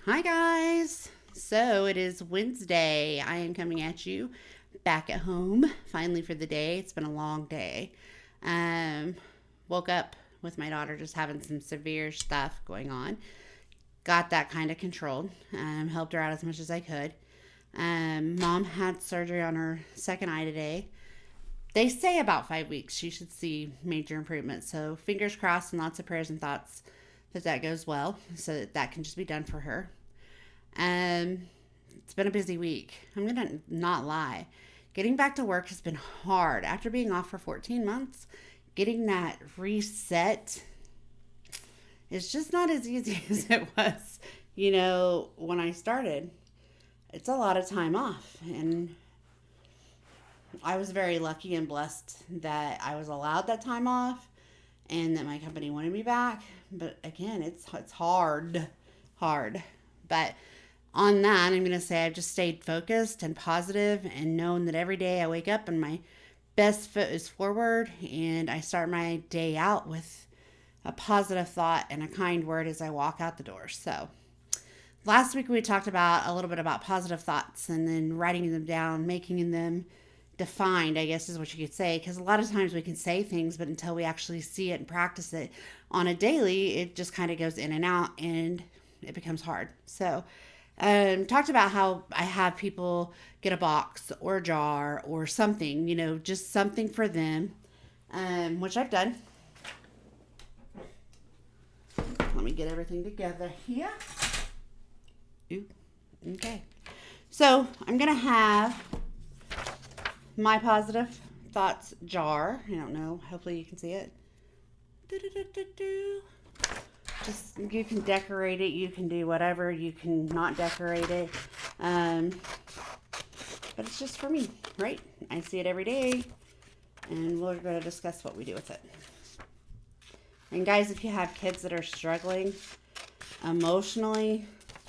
Hi, guys. So it is Wednesday. I am coming at you back at home finally for the day. It's been a long day. Um, Woke up with my daughter just having some severe stuff going on. Got that kind of controlled. Helped her out as much as I could. Mom had surgery on her second eye today. They say about 5 weeks she should see major improvement. So fingers crossed and lots of prayers and thoughts that goes well so that can just be done for her. Um, it's been a busy week. I'm going to not lie. Getting back to work has been hard. After being off for 14 months, getting that reset is just not as easy as it was, when I started. It's a lot of time off. And I was very lucky and blessed that I was allowed that time off and that my company wanted me back. But again, it's hard. But on that, I'm going to say I've just stayed focused and positive and known that every day I wake up and my best foot is forward and I start my day out with a positive thought and a kind word as I walk out the door. So, last week we talked about a little bit about positive thoughts and then writing them down, making them defined, I guess is what you could say, because a lot of times we can say things, but until we actually see it and practice it on a daily, it just kind of goes in and out and it becomes hard. So, talked about how I have people get a box or a jar or something, just something for them, which I've done. Let me get everything together here. Ooh, okay. So I'm going to have my positive thoughts jar. I don't know. Hopefully you can see it. Just you can decorate it. You can do whatever. You can not decorate it. But it's just for me, right? I see it every day. And we're going to discuss what we do with it. And guys, if you have kids that are struggling emotionally,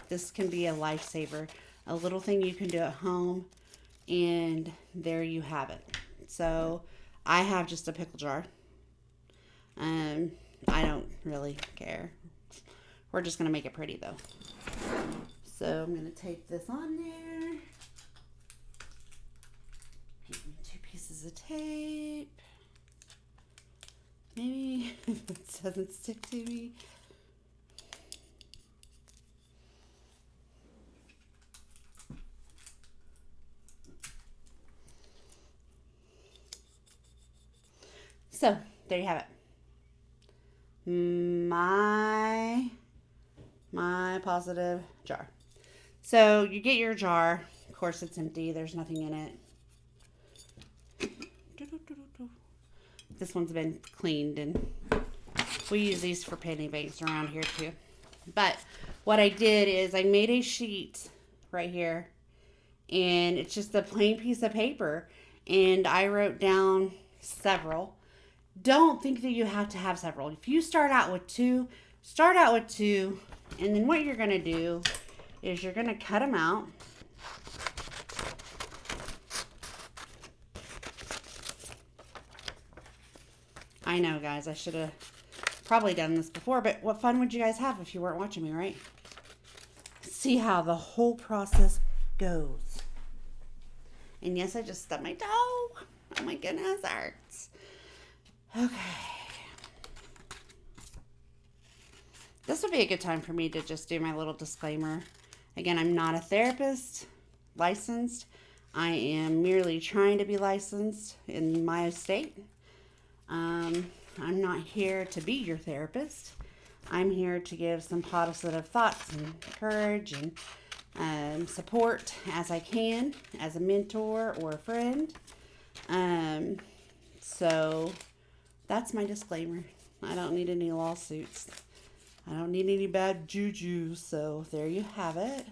this can be a lifesaver. A little thing you can do at home, and there you have it. So I have just a pickle jar. I don't really care. We're just going to make it pretty though. So I'm going to tape this on there. Give me 2 pieces of tape. Maybe it doesn't stick to me. So there you have it. My positive jar. So you get your jar. Of course, it's empty. There's nothing in it. This one's been cleaned, and we use these for penny banks around here too. But what I did is I made a sheet right here, and it's just a plain piece of paper, and I wrote down several. Don't think that you have to have several. If you start out with two, and then what you're going to do is you're going to cut them out. I know, guys, I should have probably done this before, but what fun would you guys have if you weren't watching me, right? See how the whole process goes. And yes, I just stubbed my toe. Oh my goodness, it hurts. Okay. This would be a good time for me to just do my little disclaimer. Again, I'm not a therapist, licensed. I am merely trying to be licensed in my state. I'm not here to be your therapist. I'm here to give some positive thoughts and courage and support as I can, as a mentor or a friend. So that's my disclaimer. I don't need any lawsuits. I don't need any bad juju. So there you have it.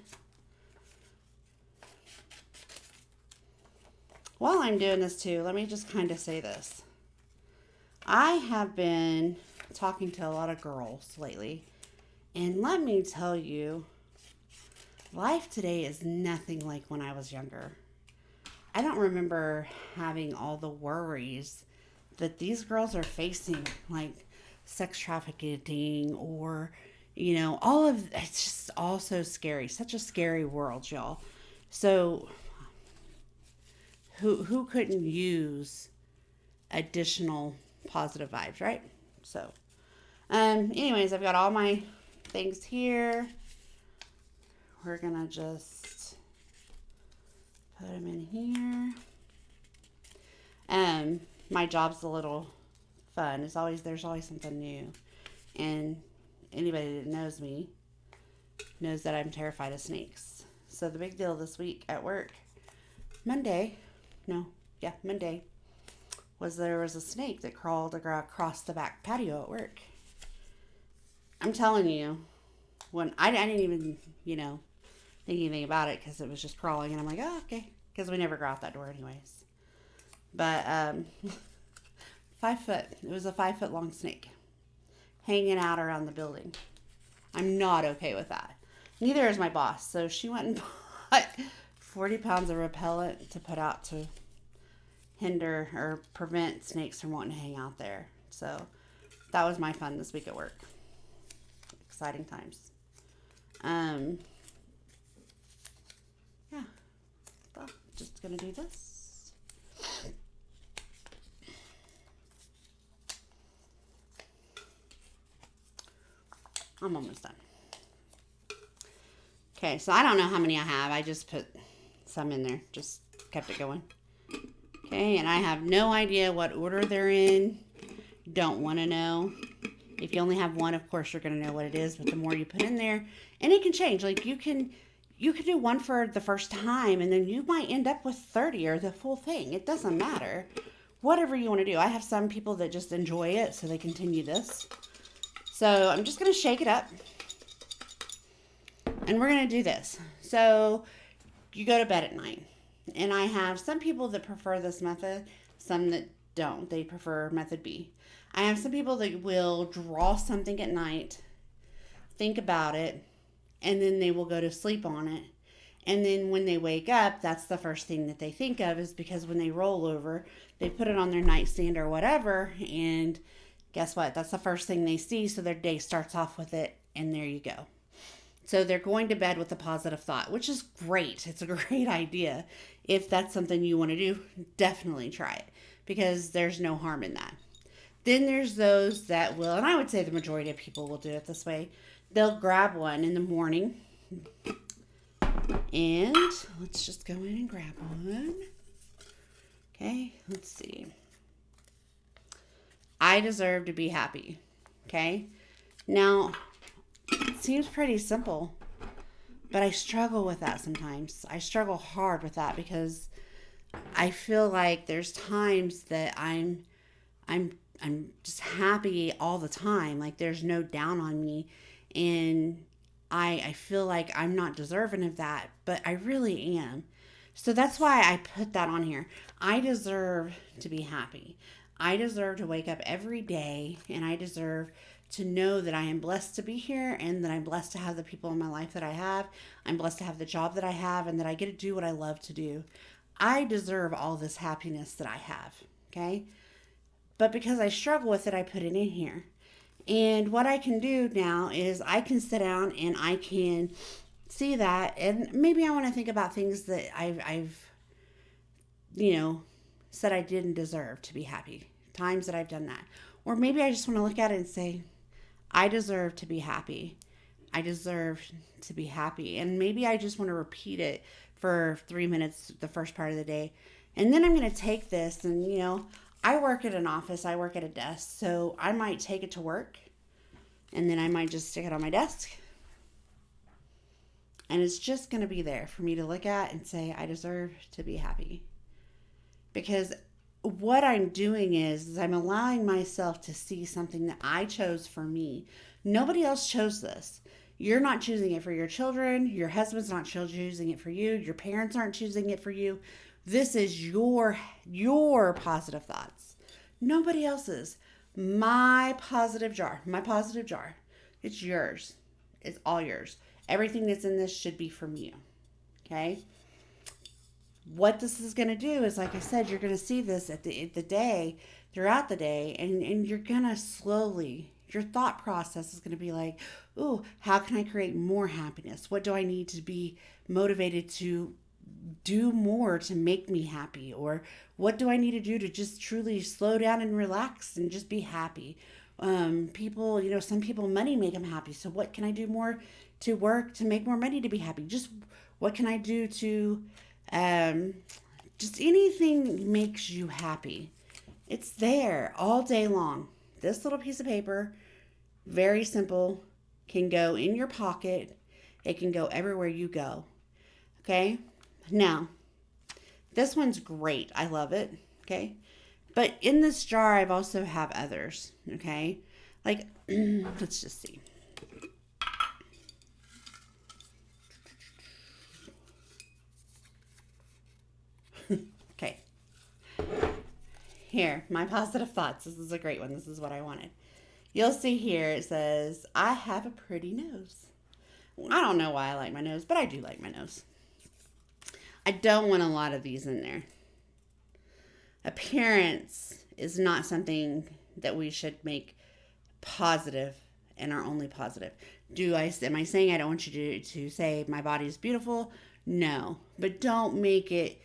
While I'm doing this too, let me just kind of say this. I have been talking to a lot of girls lately, and let me tell you, life today is nothing like when I was younger. I don't remember having all the worries that these girls are facing, like sex trafficking or, All of it's just all so scary. Such a scary world, y'all. So who couldn't use additional positive vibes, right? So, anyways, I've got all my things here. We're gonna just put them in here. My job's a little fun. There's always something new, and anybody that knows me knows that I'm terrified of snakes. So the big deal this week at work, Monday, was there was a snake that crawled across the back patio at work. I'm telling you, when I didn't even, think anything about it because it was just crawling, and I'm like, oh, okay, because we never go out that door anyways. But 5 foot. It was a 5 foot long snake hanging out around the building. I'm not okay with that. Neither is my boss. So she went and bought 40 pounds of repellent to put out to hinder or prevent snakes from wanting to hang out there. So that was my fun this week at work. Exciting times. Yeah. Well, just gonna do this. I'm almost done. Okay, so I don't know how many I have. I just put some in there. Just kept it going. Okay, and I have no idea what order they're in. Don't want to know. If you only have one, of course, you're going to know what it is. But the more you put in there, and it can change. Like you can do one for the first time, and then you might end up with 30 or the full thing. It doesn't matter. Whatever you want to do. I have some people that just enjoy it, so they continue this. So I'm just going to shake it up. And we're going to do this. So you go to bed at night. And I have some people that prefer this method, some that don't. They prefer method B. I have some people that will draw something at night, think about it, and then they will go to sleep on it. And then when they wake up, that's the first thing that they think of, is because when they roll over, they put it on their nightstand or whatever, and guess what? That's the first thing they see, so their day starts off with it, and there you go. So they're going to bed with a positive thought, which is great. It's a great idea. If that's something you want to do, definitely try it, because there's no harm in that. Then there's those that will, and I would say the majority of people will do it this way. They'll grab one in the morning, and let's just go in and grab one. Okay, let's see. I deserve to be happy. Okay, now it seems pretty simple, but I struggle with that sometimes. I struggle hard with that because I feel like there's times that I'm just happy all the time. Like there's no down on me, and I feel like I'm not deserving of that, but I really am. So that's why I put that on here. I deserve to be happy. I deserve to wake up every day, and I deserve to know that I am blessed to be here, and that I'm blessed to have the people in my life that I have. I'm blessed to have the job that I have, and that I get to do what I love to do. I deserve all this happiness that I have, okay? But because I struggle with it, I put it in here. And what I can do now is I can sit down and I can see that, and maybe I want to think about things that I've said I didn't deserve to be happy. Times that I've done that. Or maybe I just want to look at it and say, I deserve to be happy. I deserve to be happy. And maybe I just want to repeat it for 3 minutes the first part of the day. And then I'm going to take this and, I work at an office. I work at a desk. So I might take it to work. And then I might just stick it on my desk. And it's just going to be there for me to look at and say, I deserve to be happy. Because what I'm doing is I'm allowing myself to see something that I chose for me. Nobody else chose this. You're not choosing it for your children. Your husband's not choosing it for you. Your parents aren't choosing it for you. This is your positive thoughts. Nobody else's. My positive jar. It's yours. It's all yours. Everything that's in this should be from you. Okay? What this is going to do is, like I said, you're going to see this throughout the day, and you're going to slowly Your thought process is going to be like, ooh, how can I create more happiness? What do I need to be motivated to do more to make me happy? Or what do I need to do to just truly slow down and relax and just be happy? People, some people, money make them happy. So what can I do more to work to make more money to be happy? Just what can I do to, um, just anything makes you happy. It's there all day long. This little piece of paper, very simple, can go in your pocket. It can go everywhere you go. Okay? Now, this one's great. I love it. Okay? But in this jar, I've also have others. Okay? Like, let's just see. Okay. Here, my positive thoughts. This is a great one. This is what I wanted. You'll see here it says, I have a pretty nose. I don't know why I like my nose, but I do like my nose. I don't want a lot of these in there. Appearance is not something that we should make positive and are only positive. Am I saying I don't want you to say my body is beautiful? No. But don't make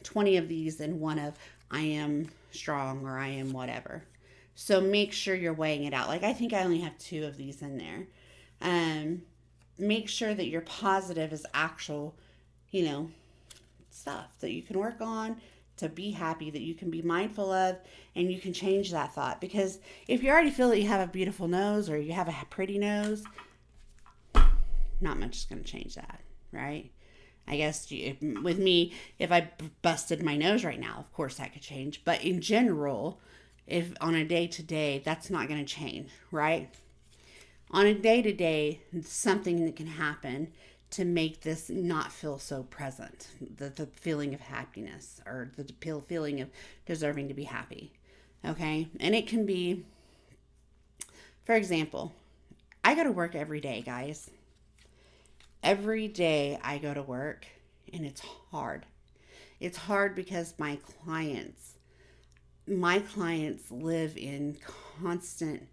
20 of these and one of I am strong or I am whatever. So make sure you're weighing it out. Like I think I only have 2 of these in there. Make sure that your positive is actual, stuff that you can work on to be happy, that you can be mindful of, and you can change that thought. Because if you already feel that you have a beautiful nose or you have a pretty nose, not much is going to change that, right? I guess with me, if I busted my nose right now, of course that could change. But in general, if on a day-to-day, that's not going to change, right? On a day-to-day, something that can happen to make this not feel so present. The feeling of happiness or the feeling of deserving to be happy. Okay? And it can be, for example, I go to work every day, guys. Every day I go to work and it's hard. It's hard because my clients live in constant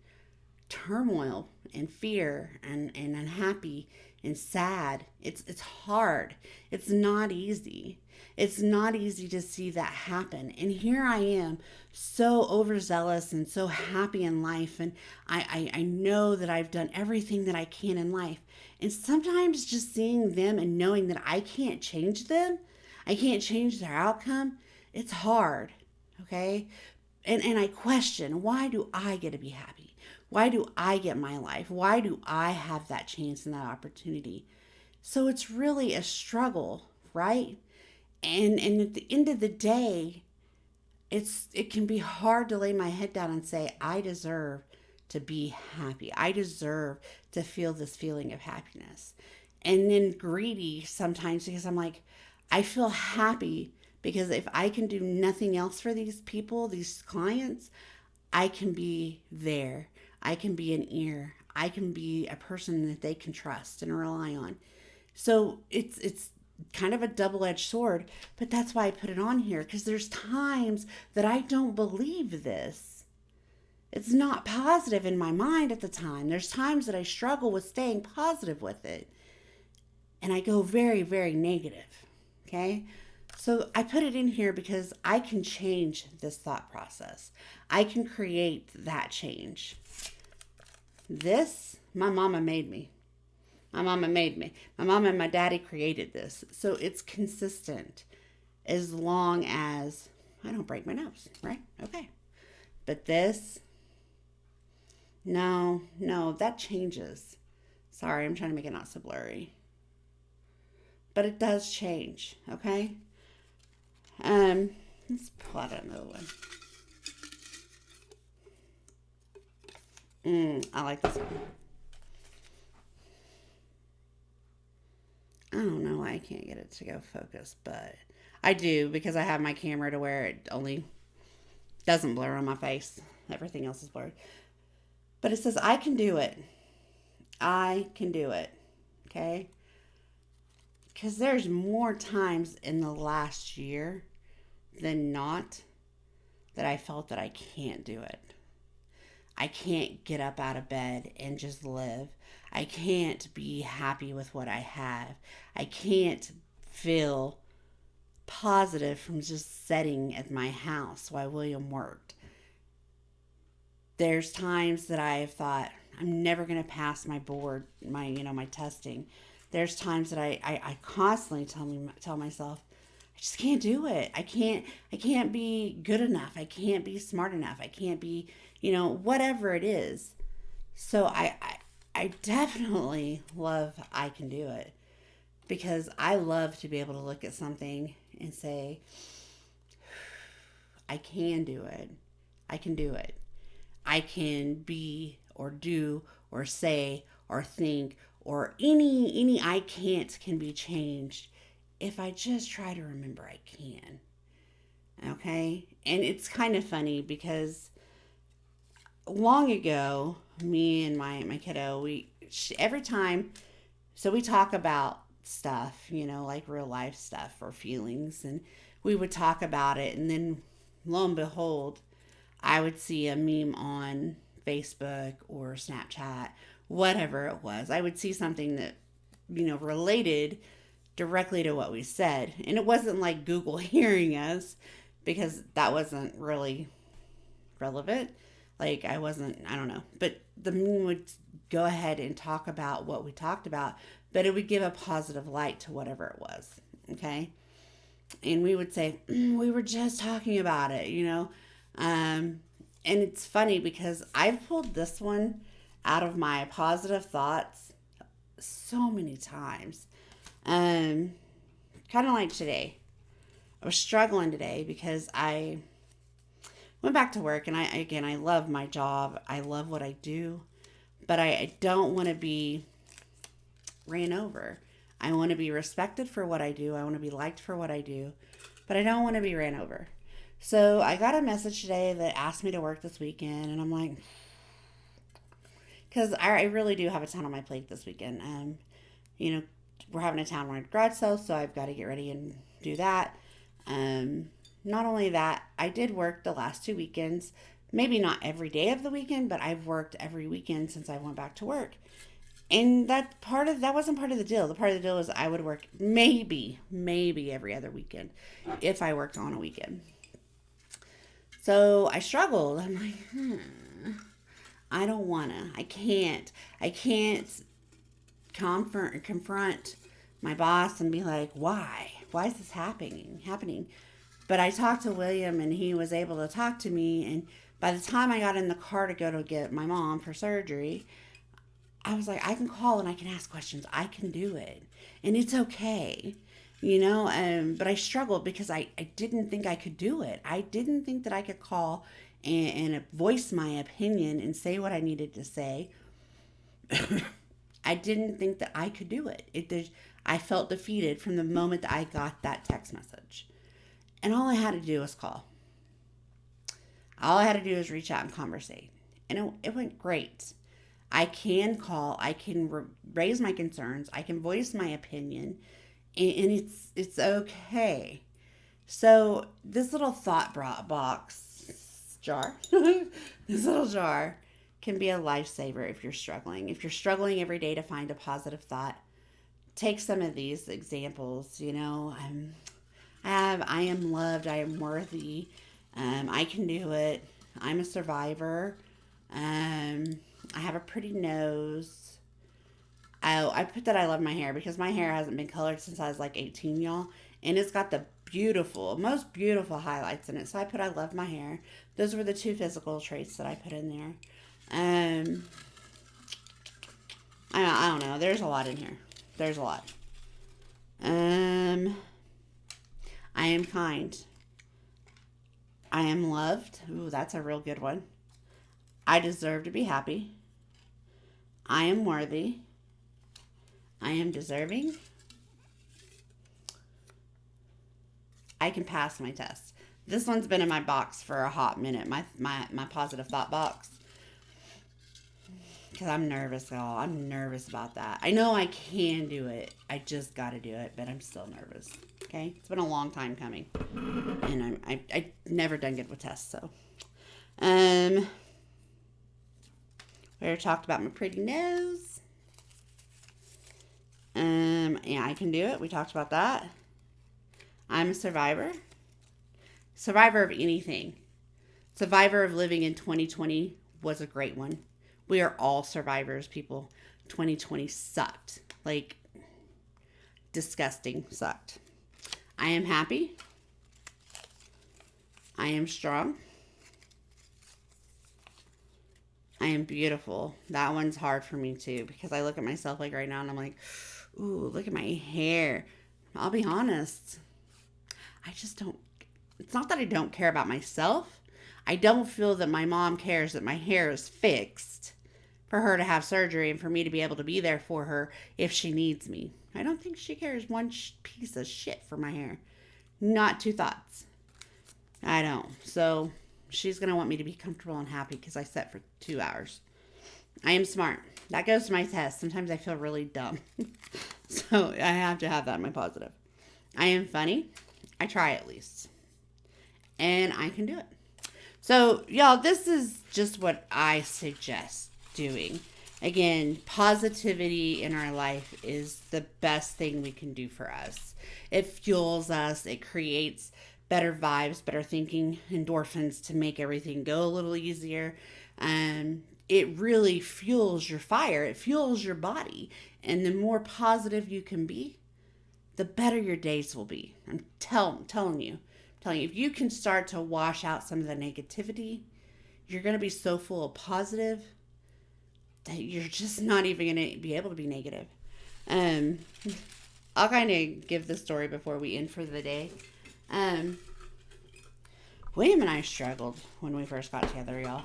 turmoil and fear and unhappy and sad. It's hard. It's not easy. It's not easy to see that happen. And here I am, so overzealous and so happy in life. And I know that I've done everything that I can in life. And sometimes just seeing them and knowing that I can't change them, I can't change their outcome, it's hard. Okay? And I question, why do I get to be happy? Why do I get my life? Why do I have that chance and that opportunity? So it's really a struggle, right? And at the end of the day, it can be hard to lay my head down and say, I deserve to be happy. I deserve to feel this feeling of happiness. And then greedy sometimes because I'm like, I feel happy because if I can do nothing else for these people, these clients, I can be there. I can be an ear. I can be a person that they can trust and rely on. So it's kind of a double-edged sword, but that's why I put it on here, because there's times that I don't believe this. It's not positive in my mind at the time. There's times that I struggle with staying positive with it. And I go very, very negative. Okay? So I put it in here because I can change this thought process. I can create that change. This, my mama made me. My mama made me. My mama and my daddy created this. So it's consistent as long as I don't break my nose, right? Okay. But this, no, that changes. Sorry, I'm trying to make it not so blurry. But it does change, okay? Let's pull out another one. I like this one. I don't know why I can't get it to go focus, but I do because I have my camera to where it only doesn't blur on my face. Everything else is blurred. But it says, I can do it. I can do it. Okay? Because there's more times in the last year than not that I felt that I can't do it. I can't get up out of bed and just live. I can't be happy with what I have. I can't feel positive from just sitting at my house while William worked. There's times that I have thought I'm never going to pass my board, my testing. There's times that I constantly tell myself I just can't do it. I can't be good enough. I can't be smart enough. I can't be, whatever it is. So I definitely love I can do it, because I love to be able to look at something and say, I can do it. I can do it. I can be or do or say or think, or any I can't can be changed if I just try to remember I can. Okay? And it's kind of funny because long ago, me and my kiddo, every time, so we talk about stuff, like real life stuff or feelings, and we would talk about it, and then lo and behold, I would see a meme on Facebook or Snapchat, whatever it was. I would see something that, related directly to what we said. And it wasn't like Google hearing us, because that wasn't really relevant. Like, I don't know. But the meme would go ahead and talk about what we talked about, but it would give a positive light to whatever it was. Okay. And we would say, we were just talking about it. And it's funny because I've pulled this one out of my positive thoughts so many times. Kind of like today. I was struggling today because I went back to work, and I love my job. I love what I do, but I don't want to be ran over. I want to be respected for what I do. I want to be liked for what I do, but I don't want to be ran over. So I got a message today that asked me to work this weekend, and I'm like, because I really do have a ton on my plate this weekend. We're having a townwide garage sale, so I've got to get ready and do that. Not only that, I did work the last 2 weekends, maybe not every day of the weekend, but I've worked every weekend since I went back to work. And that wasn't part of the deal. The part of the deal was I would work maybe every other weekend if I worked on a weekend. So I struggled. I'm like, I don't wanna. I can't confront my boss and be like, why? Why is this happening? But I talked to William, and he was able to talk to me. And by the time I got in the car to go to get my mom for surgery, I was like, I can call and I can ask questions. I can do it. And it's okay. But I struggled because I didn't think I could do it. I didn't think that I could call and voice my opinion and say what I needed to say. I didn't think that I could do it. I felt defeated from the moment that I got that text message. And all I had to do was call. All I had to do was reach out and conversate. And it went great. I can call. I can raise my concerns. I can voice my opinion. And it's okay. So this little thought box jar, this little jar can be a lifesaver if you're struggling. If you're struggling every day to find a positive thought, take some of these examples. I am loved. I am worthy. I can do it. I'm a survivor. I have a pretty nose. I put that I love my hair because my hair hasn't been colored since I was like 18, y'all. And it's got the most beautiful highlights in it. So I put I love my hair. Those were the 2 physical traits that I put in there. I don't know. There's a lot in here. There's a lot. I am kind. I am loved. Ooh, that's a real good one. I deserve to be happy. I am worthy. I am deserving. I can pass my test. This one's been in my box for a hot minute, my positive thought box. Because I'm nervous, y'all. I'm nervous about that. I know I can do it. I just got to do it, but I'm still nervous. Okay? It's been a long time coming. And I've never done good with tests, so. We already talked about my pretty nose. Yeah, I can do it. We talked about that. I'm a survivor. Survivor of anything. Survivor of living in 2020 was a great one. We are all survivors, people. 2020 sucked. Like, disgusting sucked. I am happy. I am strong. I am beautiful. That one's hard for me too because I look at myself like right now and I'm like, ooh, look at my hair. I'll be honest. I just don't. It's not that I don't care about myself. I don't feel that my mom cares that my hair is fixed for her to have surgery and for me to be able to be there for her if she needs me. I don't think she cares one piece of shit for my hair. Not two thoughts. I don't. So she's going to want me to be comfortable and happy because I sat for 2 hours. I am smart. That goes to my test. Sometimes I feel really dumb. So I have to have that in my positive. I am funny. I try at least. And I can do it. So, y'all, this is just what I suggest doing. Again, positivity in our life is the best thing we can do for us. It fuels us. It creates better vibes, better thinking, endorphins to make everything go a little easier. It really fuels your fire. It fuels your body. And the more positive you can be, the better your days will be. I'm telling you, if you can start to wash out some of the negativity, you're going to be so full of positive that you're just not even going to be able to be negative. I'll kind of give the story before we end for the day. William and I struggled when we first got together, y'all.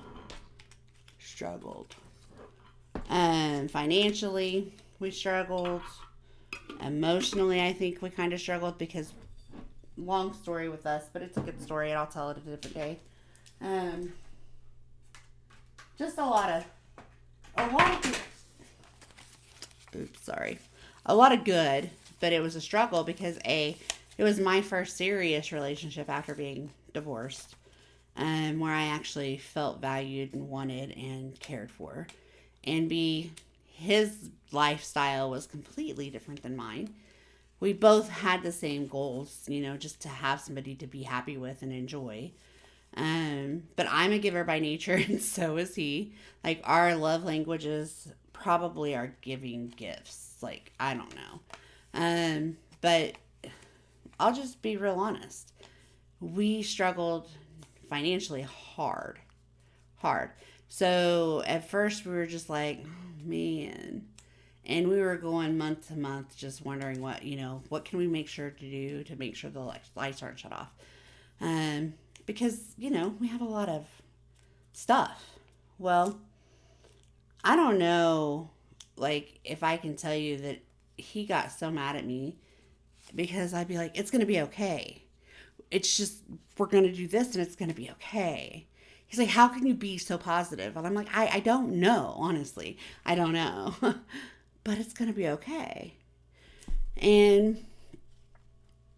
Struggled. Financially, we struggled. Emotionally, I think we kind of struggled because long story with us, but it's a good story and I'll tell it a different day. Just a lot of good, but it was a struggle because it was my first serious relationship after being divorced, where I actually felt valued and wanted and cared for, and his lifestyle was completely different than mine. We both had the same goals, just to have somebody to be happy with and enjoy. But I'm a giver by nature, and so is he. Like, our love languages probably are giving gifts. Like, I don't know. But I'll just be real honest. We struggled financially hard. So at first we were just like, oh, man. And we were going month to month just wondering what can we make sure to do to make sure the lights aren't shut off. Because, we have a lot of stuff. Well, I don't know, if I can tell you that he got so mad at me because I'd be like, it's going to be okay. It's just, we're going to do this and it's going to be okay. He's like, how can you be so positive? And I'm like, I don't know, honestly. I don't know. But it's going to be okay. And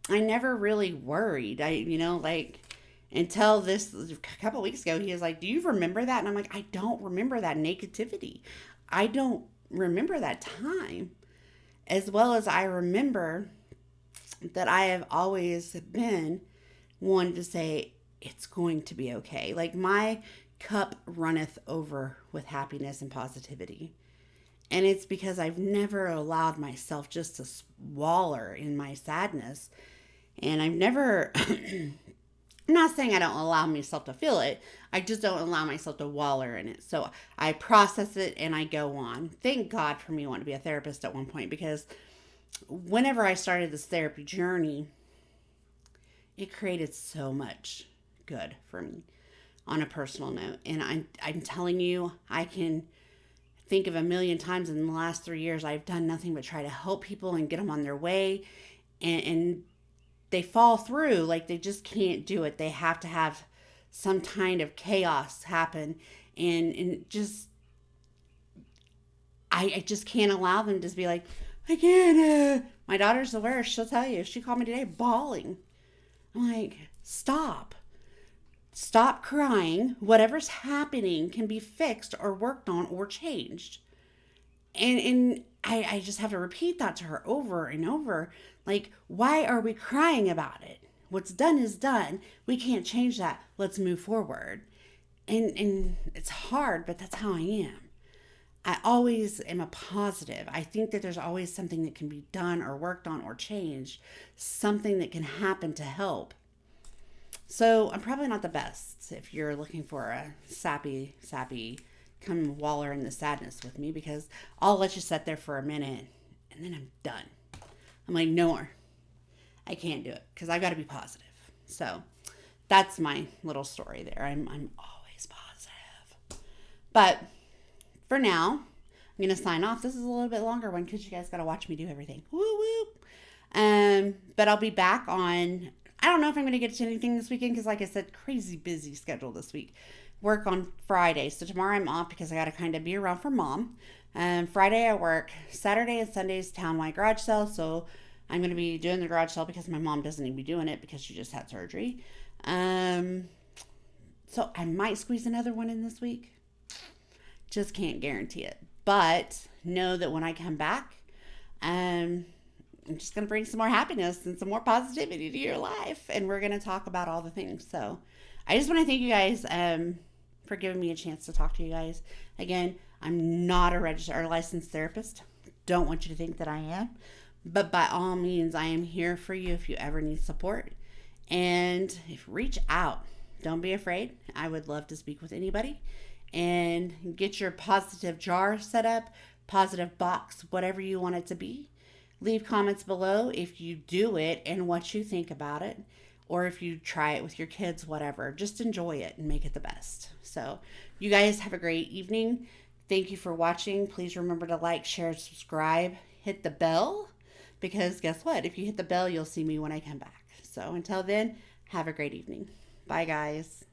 I never really worried. Until this a couple weeks ago, he was like, do you remember that? And I'm like, I don't remember that negativity. I don't remember that time. As well as I remember that I have always been one to say, it's going to be okay. Like, my cup runneth over with happiness and positivity. And it's because I've never allowed myself just to wallow in my sadness. And I've never, I'm not saying I don't allow myself to feel it. I just don't allow myself to wallow in it. So I process it and I go on. Thank God for me wanting to be a therapist at one point, because whenever I started this therapy journey, it created so much good for me on a personal note. And I'm telling you, I can think of a million times in the last 3 years, I've done nothing but try to help people and get them on their way. And they fall through, like they just can't do it. They have to have some kind of chaos happen. And just, I just can't allow them to just be like, I can't. My daughter's the worst. She'll tell you. She called me today bawling. I'm like, stop. Stop crying. Whatever's happening can be fixed or worked on or changed. And I just have to repeat that to her over and over. Like, why are we crying about it? What's done is done. We can't change that. Let's move forward. And it's hard, but that's how I am. I always am a positive. I think that there's always something that can be done or worked on or changed, something that can happen to help. So I'm probably not the best if you're looking for a sappy, come waller in the sadness with me, because I'll let you sit there for a minute and then I'm done. I'm like, no more. I can't do it because I got to be positive. So that's my little story there. I'm always positive. But for now, I'm going to sign off. This is a little bit longer one because you guys got to watch me do everything. Woo woo. But I'll be back on, I don't know if I'm going to get to anything this weekend because, like I said, crazy busy schedule this week. Work on Friday. So tomorrow I'm off because I got to kind of be around for Mom. Friday I work. Saturday and Sunday's townwide garage sale. So I'm going to be doing the garage sale because my mom doesn't even be doing it because she just had surgery. So I might squeeze another one in this week. Just can't guarantee it. But know that when I come back, I'm just going to bring some more happiness and some more positivity to your life. And we're going to talk about all the things. So I just want to thank you guys for giving me a chance to talk to you guys. Again, I'm not a registered or licensed therapist. Don't want you to think that I am. But by all means, I am here for you if you ever need support. And reach out. Don't be afraid. I would love to speak with anybody. And get your positive jar set up, positive box, whatever you want it to be. Leave comments below if you do it and what you think about it, or if you try it with your kids, whatever. Just enjoy it and make it the best. So you guys have a great evening. Thank you for watching. Please remember to like, share, subscribe, hit the bell, because guess what? If you hit the bell, you'll see me when I come back. So until then, have a great evening. Bye, guys.